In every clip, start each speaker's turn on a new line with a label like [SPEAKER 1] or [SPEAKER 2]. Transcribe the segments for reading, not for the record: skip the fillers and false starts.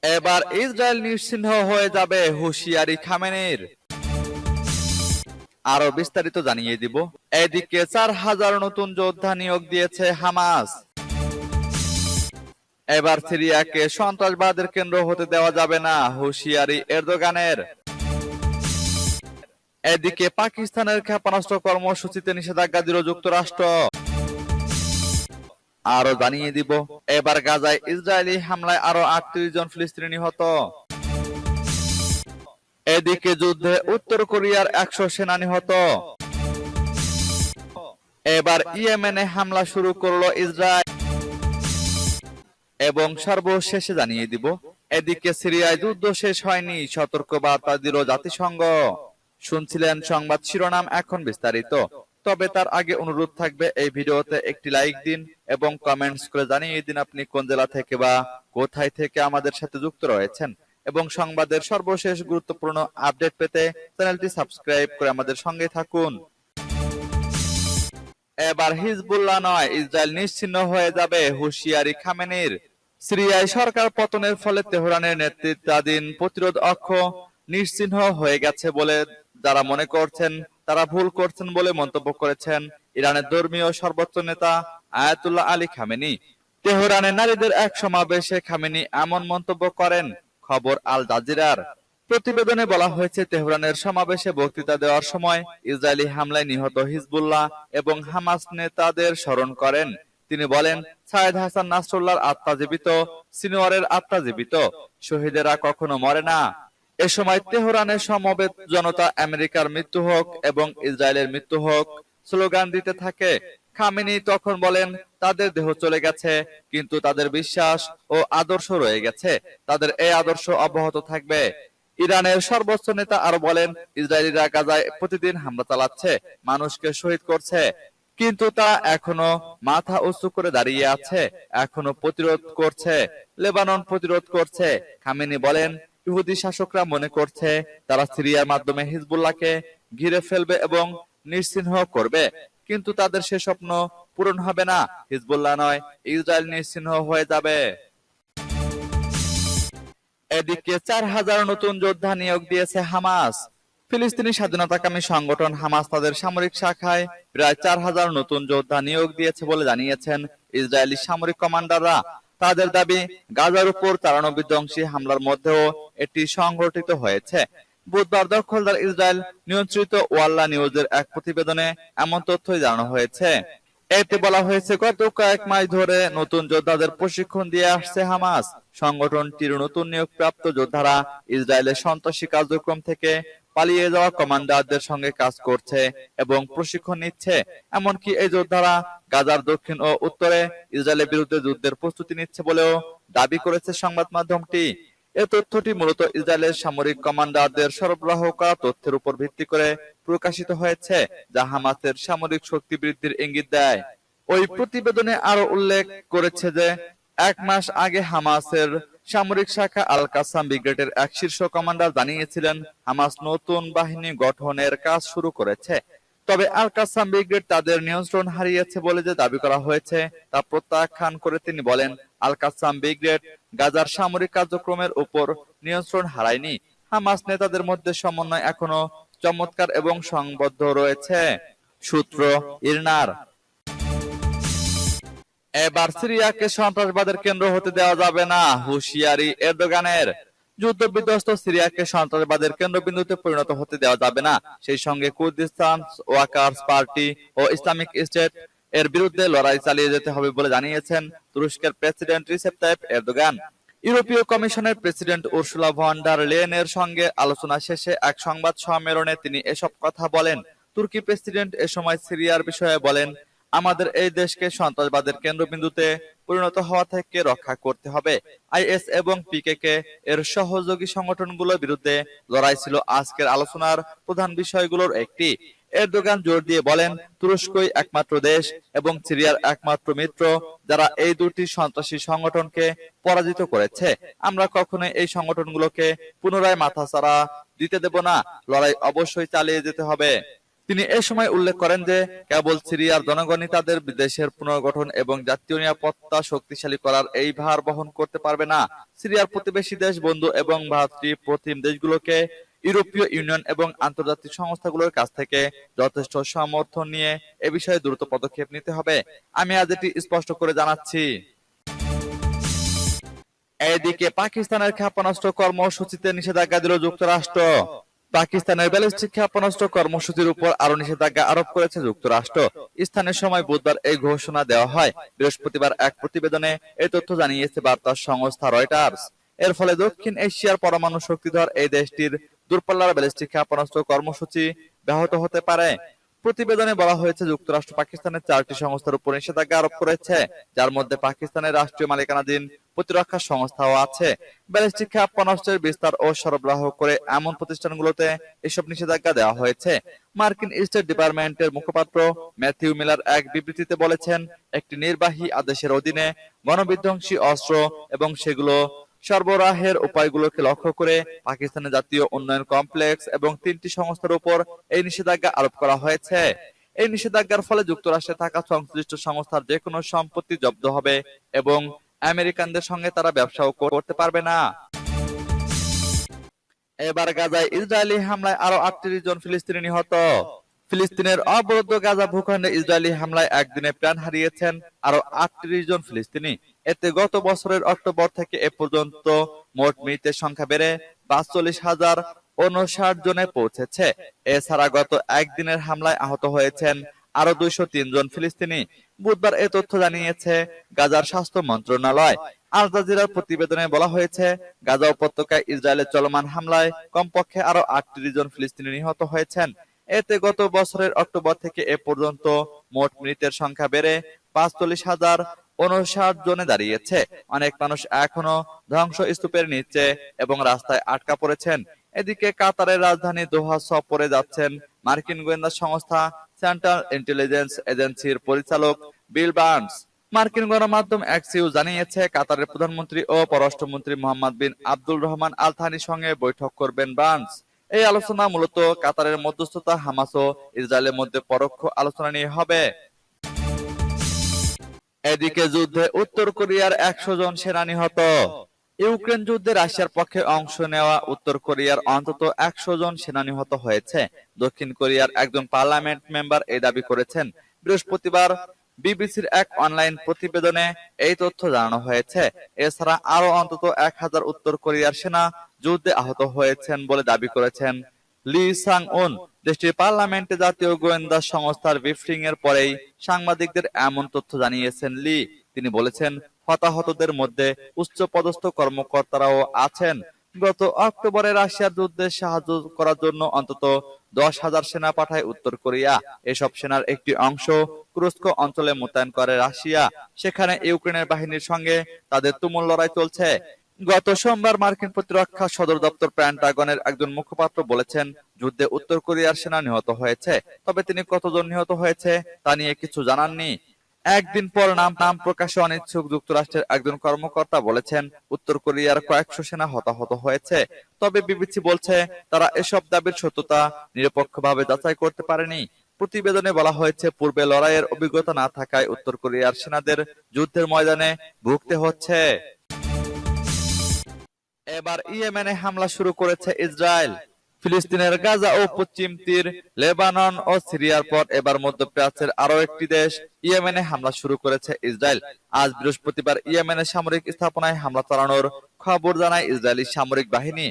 [SPEAKER 1] এবার ইসরায়েল নিশ্চিহ্ন হয়ে যাবে, হুঁশিয়ারি খামেনির। আরো বিস্তারিত জানিয়ে দিব। এদিকে 4,000 নতুন যোদ্ধা নিয়োগ দিয়েছে হামাস। এবার সিরিয়াকে সন্ত্রাসবাদের কেন্দ্র হতে দেওয়া যাবে না, হুঁশিয়ারি এরদোগানের। এদিকে পাকিস্তানের ক্ষেপণাস্ত্র কর্মসূচিতে নিষেধাজ্ঞা দিল যুক্তরাষ্ট্র। আরো জানিয়ে দিব, এবার গাজায় ইসরায়েলি হামলায় আরো 38 জন ফিলিস্তিনি নিহত। এদিকে যুদ্ধে উত্তর কোরিয়ার 100 সেনা নিহত। এবার ইয়েমেনে হামলা শুরু করলো ইসরায়েল। এবং সর্বশেষে জানিয়ে দিব, এদিকে সিরিয়ায় যুদ্ধ শেষ হয়নি, সতর্কবার্তা দিল জাতিসংঘ। শুনছিলেন সংবাদ শিরোনাম, এখন বিস্তারিত। তবে তার আগে অনুরোধ থাকবে, এই ভিডিওতে একটি লাইক দিন এবং কমেন্টস করে জানিয়ে দিন আপনি কোন জেলা থেকে বা কোথায় থেকে আমাদের সাথে যুক্ত রয়েছেন। এবং সংবাদের সর্বশেষ গুরুত্বপূর্ণ আপডেট পেতে চ্যানেলটি সাবস্ক্রাইব করে আমাদের সঙ্গে থাকুন। এবার হিজবুল্লাহ নয়, ইসরায়েল নিশ্চিহ্ন হয়ে যাবে, হুঁশিয়ারি খামেনির। সিরিয়ায় সরকার পতনের ফলে তেহরানের নেতৃত্বাধীন প্রতিরোধ অক্ষ নিশ্চিহ্ন হয়ে গেছে বলে যারা মনে করছেন তারা ভুল করছেন বলে মন্তব্য করেছেন ইরানের ধর্মীয় সর্বোচ্চ নেতা আয়াতুল্লাহ আলী খামেনি। তেহরানে নারীদের এক সমাবেশে খামেনি এমন মন্তব্য করেন, খবর আল জাজিরার। প্রতিবেদনে বলা হয়েছে, তেহরানের সমাবেশে বক্তৃতা দেওয়ার সময় ইসরায়েলি হামলায় নিহত হিজবুল্লাহ এবং হামাস নেতাদের স্মরণ করেন। তিনি বলেন, সায়েদ হাসান নাসরুল্লাহর আত্মা জীবিত, সিনোয়ারের আত্মা জীবিত, শহীদেরা কখনো মরে না। এ সময় তেহরানের সমবেত জনতা আমেরিকার মৃত্যু হোক এবং ইসরায়েলের মৃত্যু হোক স্লোগান দিতে থাকে। খামেনি তখন বলেন, তাদের দেহ চলে গেছে কিন্তু তাদের বিশ্বাস ও আদর্শ রয়ে গেছে, তাদের এই আদর্শ অব্যাহত থাকবে। ইরানের সর্বোচ্চ নেতা আরো বলেন, ইসরায়েলিরা গাজায় প্রতিদিন হামলা চালাচ্ছে, মানুষকে শহীদ করছে, কিন্তু তা এখনো মাথা উঁচু করে দাঁড়িয়ে আছে, এখনো প্রতিরোধ করছে, লেবানন প্রতিরোধ করছে। খামেনি বলেন, ইহুদি শাসকরা মনে করছে তারা সিরিয়ার মাধ্যমে হিজবুল্লাহকে ঘিরে ফেলবে এবং নিশ্চিহ্ন করবে, কিন্তু তাদের সে স্বপ্ন পূরণ হবে না। হিজবুল্লাহ নয়, ইসরায়েল নিশ্চিহ্ন হয়ে যাবে। এদিকে 4,000 নতুন যোদ্ধা নিয়োগ দিয়েছে হামাস। ফিলিস্তিনি স্বাধীনতাকামী সংগঠন হামাস তাদের সামরিক শাখায় প্রায় 4,000 নতুন যোদ্ধা নিয়োগ দিয়েছে বলে জানিয়েছেন ইসরায়েলি সামরিক কমান্ডাররা। তাদের দাবি, গাজার উপর চালানো বিধ্বংসী হামলার মধ্যেও এটি সংঘটিত হয়েছে। বুধবার দখলদার ইসরায়েল নিয়ন্ত্রিত ওয়াল্লা নিউজের এক প্রতিবেদনে এমন তথ্যই জানানো হয়েছে। এতে বলা হয়েছে, গত কয়েক মাস ধরে নতুন যোদ্ধাদের প্রশিক্ষণ দিয়ে আসছে হামাস। সংগঠনটির নতুন নিয়োগপ্রাপ্ত যোদ্ধারা ইসরায়েলের সন্ত্রাসী কার্যক্রম থেকে পালিয়ে যাওয়া কমান্ডারদের সঙ্গে কাজ করছে এবং প্রশিক্ষণ নিচ্ছে। এমনকি এই যোদ্ধারা গাজার দক্ষিণ ও উত্তরে ইসরায়েলের বিরুদ্ধে যুদ্ধের প্রস্তুতি নিচ্ছে বলেও দাবি করেছে সংবাদ মাধ্যমটি। এ তথ্যটি মূলত ইসরায়েলের সামরিক কমান্ডারদের সরবরাহ করা তথ্যের উপর ভিত্তি করে প্রকাশিত হয়েছে, যা হামাসের সামরিক শক্তি বৃদ্ধির ইঙ্গিত দেয়। ওই প্রতিবেদনে আরো উল্লেখ করেছে যে 1 মাস আগে হামাসের সামরিক শাখা আল কাসাম ব্রিগেডের এক শীর্ষ কমান্ডার জানিয়েছিলেন হামাস নতুন বাহিনী গঠনের কাজ শুরু করেছে। তবে আল কাসাম ব্রিগেড তাদের নিয়ন্ত্রণ হারিয়েছে বলে যে দাবি করা হয়েছে তা প্রত্যাখ্যান করে তিনি বলেন, আল কাসাম ব্রিগেড গাজার সামরিক কার্যক্রমের উপর নিয়ন্ত্রণ হারায়নি। হামাস নেতাদের মধ্যে সমন্বয় এখনো চমৎকার এবং সংবদ্ধ রয়েছে। সূত্র ইরনার। এবার সিরিয়াকে সন্ত্রাসবাদের কেন্দ্র হতে দেওয়া যাবে না, হুঁশিয়ারি এরদোগানের। যুদ্ধ বিধ্বস্ত সিরিয়াকে সন্ত্রাসবাদের কেন্দ্রবিন্দুতে পরিণত হতে দেওয়া যাবে না, সেই সঙ্গে কুর্দিস্তান ওয়ার্কার্স পার্টি ও ইসলামিক স্টেট এর বিরুদ্ধে লড়াই চালিয়ে যেতে হবে বলে জানিয়েছেন তুরস্কের প্রেসিডেন্ট রিসেপ তাইপ এরদোগান। ইউরোপীয় কমিশনের প্রেসিডেন্ট উর্সুলা ভন ডার লেয়েনের সঙ্গে আলোচনা শেষে এক সংবাদ সম্মেলনে তিনি এসব কথা বলেন। তুর্কি প্রেসিডেন্ট এ সময় সিরিয়ার বিষয়ে বলেন, আমাদের এই দেশকে সন্ত্রাসবাদের কেন্দ্রবিন্দুতে পরিণত হওয়া থেকে রক্ষা করতে হবে। আইএস এবং পিকেকে এর সহযোগী সংগঠনগুলোর বিরুদ্ধে লড়াই ছিল আজকের আলোচনার প্রধান বিষয়গুলোর একটি। এরদোগান জোর দিয়ে বলেন, তুরস্কই একমাত্র দেশ এবং সিরিয়ার একমাত্র মিত্র যারা এই দুটি সন্ত্রাসী সংগঠনকে পরাজিত করেছে। আমরা কখনোই এই সংগঠনগুলোকে পুনরায় মাথাচাড়া দিতে দেব না, লড়াই অবশ্যই চালিয়ে যেতে হবে। তিনি এ সময় উল্লেখ করেন যে কেবল সিরিয়ার জনগণই তাদের দেশের পুনর্গঠন এবং জাতীয় নিরাপত্তা শক্তিশালী করার এই ভার বহন করতে পারবে না। সিরিয়ার প্রতিবেশী দেশ, বন্ধু এবং ভ্রাতৃপ্রতিম দেশগুলোকে ইউরোপীয় ইউনিয়ন এবং আন্তর্জাতিক সংস্থাগুলোর কাছ থেকে যথেষ্ট সমর্থন নিয়ে এ বিষয়ে দ্রুত পদক্ষেপ নিতে হবে। আমি আজ এটি স্পষ্ট করে জানাচ্ছি। এদিকে পাকিস্তানের ক্ষেপণাস্ত্র কর্মসূচিতে নিষেধাজ্ঞা দিল যুক্তরাষ্ট্র। পাকিস্তানের ব্যালিস্টিক ক্ষেপণাস্ত্র কর্মসূচির উপর আরো নিষেধাজ্ঞা আরোপ করেছে যুক্তরাষ্ট্র। স্থানীয় সময় বুধবার এই ঘোষণা দেওয়া হয়। বৃহস্পতিবার এক প্রতিবেদনে এই তথ্য জানিয়েছে বার্তা সংস্থা রয়টার্স। এর ফলে দক্ষিণ এশিয়ার পরমাণু শক্তিধর এই দেশটির দূরপাল্লার ব্যালিস্টিক ক্ষেপণাস্ত্র কর্মসূচি ব্যাহত হতে পারে। প্রতিবেদনে বলা হয়েছে, যুক্তরাষ্ট্র পাকিস্তানের 4টি সংস্থার উপর নিষেধাজ্ঞা আরোপ করেছে, যার মধ্যে পাকিস্তানের রাষ্ট্রীয় মালিকানাধীন প্রতিরক্ষা সংস্থাও আছে। ব্যালিস্টিক ক্ষেপণাস্ত্রের বিস্তার ও সরবরাহ করে এমন প্রতিষ্ঠানগুলোতে এসব নিষেধাজ্ঞা দেওয়া হয়েছে। মার্কিন স্টেট ডিপার্টমেন্টের মুখপাত্র ম্যাথিউ মিলার এক বিবৃতিতে বলেছেন, একটি নির্বাহী আদেশের অধীনে গণবিধ্বংসী অস্ত্র এবং সেগুলো সরবরাহের উপায়গুলোকে লক্ষ্য করে পাকিস্তানের জাতীয় উন্নয়ন কমপ্লেক্স এবং 3টি সংস্থার উপর এই নিষেধাজ্ঞা আরোপ করা হয়েছে। এই নিষেধাজ্ঞার ফলে যুক্তরাষ্ট্রে থাকা সংশ্লিষ্ট সংস্থার যে কোনো সম্পত্তি জব্দ হবে এবং আমেরিকানদের সঙ্গে তারা ব্যবসাও করতে পারবে না। এবার গাজায় ইসরায়েলি হামলায় আরো 38 জন ফিলিস্তিনি নিহত। ফিলিস্তিনের অবরুদ্ধ গাজা ভূখণ্ডে ইসরায়েলি হামলায় একদিনে প্রাণ হারিয়েছেন আরো 38 জন ফিলিস্তিনি। এতে গত বছরের অক্টোবর থেকে এ পর্যন্ত মোট মৃতের সংখ্যা বেড়ে 45,059 জনে পৌঁছেছে। এছাড়া গত একদিনের হামলায় আহত হয়েছেন আরো 203 জন ফিলিস্তিনি। বুধবার এ তথ্য জানিয়েছে গাজার স্বাস্থ্য মন্ত্রণালয়। আল জাজিরার প্রতিবেদনে বলা হয়েছে, গাজা উপত্যকায় ইসরায়েলের চলমান হামলায় কমপক্ষে আরো 38 জন ফিলিস্তিনি নিহত হয়েছেন। এতে গত বছরের অক্টোবর থেকে এ পর্যন্ত মোট মৃতের সংখ্যা বেড়ে 45,059 জনে দাঁড়িয়েছে। অনেক মানুষ এখনো ধ্বংসস্তূপের নিচে এবং রাস্তায় আটকা পড়েছেন। এদিকে কাতারের রাজধানী দোহা সফরে যাচ্ছেন মার্কিন গোয়েন্দা সংস্থা সেন্ট্রাল ইন্টেলিজেন্স এজেন্সির পরিচালক বিল বার্নস। মার্কিন গণমাধ্যম এক্সিউ জানিয়েছে, কাতারের প্রধানমন্ত্রী ও পররাষ্ট্রমন্ত্রী মোহাম্মদ বিন আব্দুল রহমান আল থানির সঙ্গে বৈঠক করবেন বার্নস। এই আলোচনা মূলত কাতারের মধ্যস্থতা, হামাস ও ইসরায়েলের মধ্যে পরোক্ষ আলোচনা নিয়ে হবে। এদিকে যুদ্ধে উত্তর কোরিয়ার 100 জন সেনা নিহত। ইউক্রেন যুদ্ধে রাশিয়ার পক্ষে অংশ নেওয়া উত্তর কোরিয়ার অন্তত 100 জন সেনা নিহত হয়েছে। দক্ষিণ কোরিয়ার একজন পার্লামেন্ট মেম্বার এই দাবি করেছেন। বৃহস্পতিবার বিবিসির এক অনলাইন প্রতিবেদনে এই তথ্য জানানো হয়েছে। এছাড়া আরো অন্তত 1000 উত্তর কোরিয়ার সেনা যুদ্ধে আহত হয়েছেন বলে দাবি করেছেন লি সাং-উন। দেশটির পার্লামেন্টে জাতীয় গোয়েন্দা সংস্থার ব্রিফিং এর পরেই সাংবাদিকদের এমন তথ্য জানিয়েছেন লি। তিনি বলেছেন, হতাহতদের মধ্যে উচ্চপদস্থ কর্মকর্তারাও আছেন। গত অক্টোবরে রাশিয়ার যুদ্ধে সাহায্য করার জন্য অন্তত 10,000 সেনা পাঠায় উত্তর কোরিয়া। এসব সেনার একটি অংশ কুরস্ক অঞ্চলে মোতায়েন করে রাশিয়া। সেখানে ইউক্রেনের বাহিনীর সঙ্গে তাদের তুমুল লড়াই চলছে। গত সোমবার মার্কিন প্রতিরক্ষা সদর দপ্তর পেন্টাগনের একজন মুখপাত্র বলেছেন, যুদ্ধে উত্তর কোরিয়ার সেনা নিহত হয়েছে, তবে তিনি কতজন নিহত হয়েছে তা নিয়ে কিছু জানাননি। একদিন পর নাম প্রকাশে অনিচ্ছুক যুক্তরাষ্ট্রের একজন কর্মকর্তা বলেছেন, উত্তর কোরিয়ার কয়েকশো সেনা হতাহত হয়েছে। তবে বিবিসি বলছে, তারা এসব দাবির সত্যতা নিরপেক্ষভাবে যাচাই করতে পারেনি। প্রতিবেদনে বলা হয়েছে, পূর্বে লড়াইয়ের অভিজ্ঞতা না থাকায় উত্তর কোরিয়ার সেনাদের যুদ্ধের ময়দানে ভুগতে হচ্ছে। এবার ইয়েমেনে হামলা শুরু করেছে ইসরায়েল। ফিলিস্তিনের গাজা ও পশ্চিম তীর, লেবানন ও সিরিয়ার পর এবার মধ্যপ্রাচ্যের আরো একটি দেশ ইয়েমেনে হামলা শুরু করেছে ইসরায়েল। আজ বৃহস্পতিবার ইয়েমেনের সামরিক স্থাপনায় হামলা চালানোর খবর জানায় ইসরায়েলি সামরিক বাহিনী।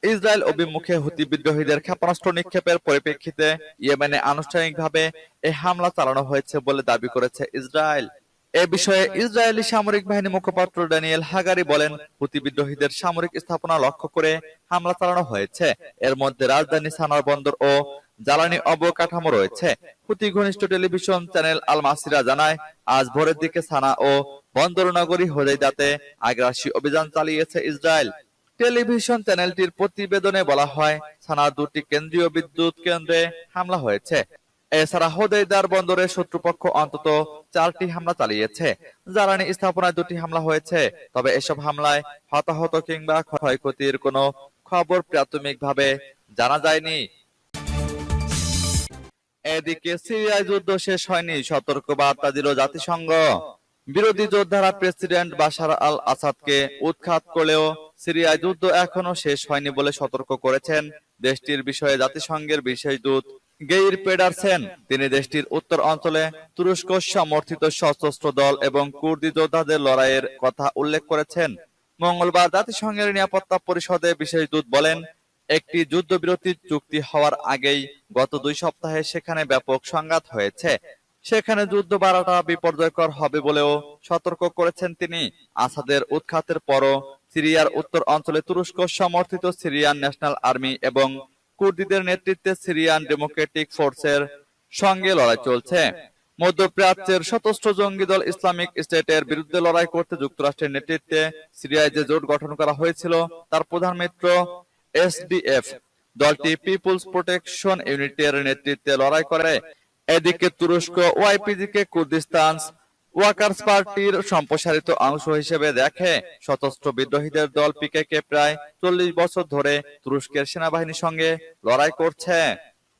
[SPEAKER 1] ইসরায়েল অভিমুখে হুতি বিদ্রোহীদের ক্ষেপণাস্ত্র নিক্ষেপের পরিপ্রেক্ষিতে ইয়েমেনে আনুষ্ঠানিকভাবে এই হামলা চালানো হয়েছে বলে দাবি করেছে ইসরায়েল। এ বিষয়ে ইসরায়েলি সামরিক বাহিনী মুখপাত্র ড্যানিয়েল হাগারি বলেন, হুতি বিদ্রোহীদের সামরিক স্থাপনা লক্ষ্য করে হামলা চালানো হয়েছে। এর মধ্যে রাজধানী সানার বন্দর ও জ্বালানি অবকাঠামো রয়েছে। হুতি ঘনিষ্ঠ টেলিভিশন চ্যানেল আল মাসিরা জানায়, আজ ভোরের দিকে সানা ও বন্দর নগরী হোদেইদাতে আগ্রাসী অভিযান চালিয়েছে ইসরায়েল। টেলিভিশন চ্যানেলটির প্রতিবেদনে বলা হয়, সানার 2টি কেন্দ্রীয় বিদ্যুৎ কেন্দ্রে হামলা হয়েছে। এছাড়া হোদেইদার বন্দরে শত্রুপক্ষ অন্তত 4টি হামলা চালিয়েছে। জ্বালানি স্থাপনায় 2টি হামলা হয়েছে। তবে এসব হামলায় হতাহত কিংবা ক্ষয়ক্ষতির কোনো খবর প্রাথমিকভাবে জানা যায়নি। এদিকে সিরিয়ায় যুদ্ধ শেষ হয়নি, সতর্ক বার্তা দিল জাতিসংঘ। বিরোধী যোদ্ধারা প্রেসিডেন্ট বাশার আল আসাদকে উৎখাত করলেও সিরিয়ায় যুদ্ধ এখনো শেষ হয়নি বলে সতর্ক করেছেন দেশটির বিষয়ে জাতিসংঘের বিশেষ দূত গেইর পেডারসেন। তিনি দেশটির উত্তর অঞ্চলে তুরস্ক সমর্থিত সশস্ত্র দল এবং কুর্দি যোদ্ধাদের লড়াইয়ের কথা উল্লেখ করেছেন। মঙ্গলবার জাতিসংঘের নিরাপত্তা পরিষদে বিশেষ দূত বলেন, একটি যুদ্ধবিরতি চুক্তি হওয়ার আগেই গত 2 সপ্তাহে সেখানে ব্যাপক সংঘাত হয়েছে। সেখানে যুদ্ধ বাড়াটা বিপর্যয়কর হবে বলেও সতর্ক করেছেন তিনি। আসাদের উৎখাতের পরও সিরিয়ার উত্তর অঞ্চলে তুরস্ক সমর্থিত সিরিয়ান ন্যাশনাল আর্মি এবং কুর্দিদের নেতৃত্বে সিরিয়ান ডেমোক্রেটিক ফোর্সের সঙ্গে লড়াই চলছে। মধ্যপ্রাচ্যের সশস্ত্র জঙ্গি দল ইসলামিক স্টেটের বিরুদ্ধে লড়াই করতে যুক্তরাষ্ট্রের নেতৃত্বে সিরিয়ায় যে জোট গঠন করা হয়েছিল তার প্রধান মিত্র এসডিএফ দলটি পিপুলস প্রোটেকশন ইউনিটের নেতৃত্বে লড়াই করে। এদিকে তুরস্ক ওয়াইপিজিকে কুর্দিস্তান ওয়ার্কার্স পার্টির সম্প্রসারিত অংশ হিসেবে দেখে। সশস্ত্র বিদ্রোহীদের দল পিকেকে প্রায় 40 বছর ধরে তুরস্কের সেনাবাহিনীর সঙ্গে লড়াই করছে।